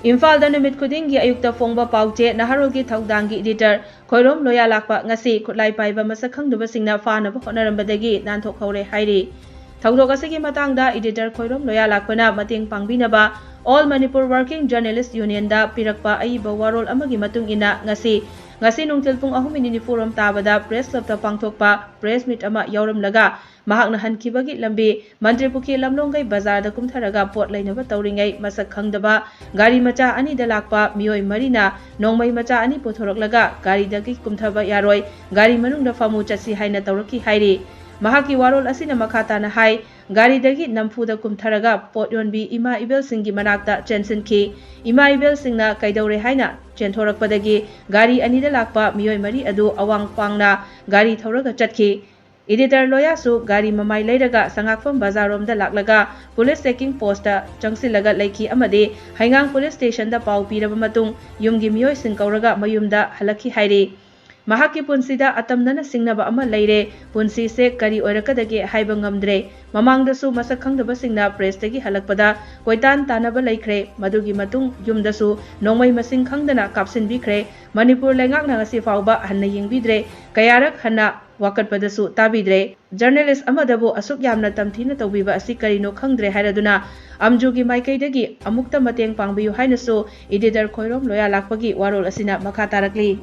Imphal da numit khudingi ayukta phongba Paoche Naharolgi Thoudang gi editor Khoirom Loyalakpa ngasi khutlai paiba Masak Khangdaba Singna Phanaba Hotnaramle nanthok hore hairi. Thoudok asigi matangda editor Khoirom Loyalakpana mating pangbinaba All Manipur Working Journalist Union da pirakpa aiba warol amagi matung ina ngasi nungtil pung 3:04 tabada press club ta pangthokpa press meet ama yauramlaga mahakna hankibagi lambi Mantri Pukhi Lamlongai bazar da kumtharaga pot lainaba tauringai Masak Khangdaba gari macha ani da lakpa mioi marina nongmai macha ani puthoroklaga gari dagi kumthaba yaroi gari manung da famu chasi haina tauraki hairi mahaki warol asina makhata na hai gari dagi namfuda kumtharaga pot yonbi ima ibel singi manakta chensinki ima ibel singna kaidaure haina chentorakpadagi gari anida lakpa mioi mari adu awang pangna gari thauraga chatki editor loya su gari mamai leiraga sangakfam bazarom da laklaga police checking post da changsilaga laiki amade haingang police station da pau piraba matung yumgi mioi singkauraga mayumda halaki hairi mahaki punsida atamnana singnaba ama leire punsi se kari oirakadage haiba ngamdre mamangdasu Masak Khangdaba singna press tagi halakpada koitan tanaba laikre madugi matung yumdasu nongmai masing khangdana kapsin bikre Manipur lengakna ngasi fauba hanna yingbidre kayarak hanna wakatpadasu tabidre journalist amadabu asuk yamna tamthina tawbiba asi karino khangdre hairaduna amjugi maikaidagi amukta mateng pangbiyu hainasu editor Khoirom Loyalakpagi warol asina makha tarakli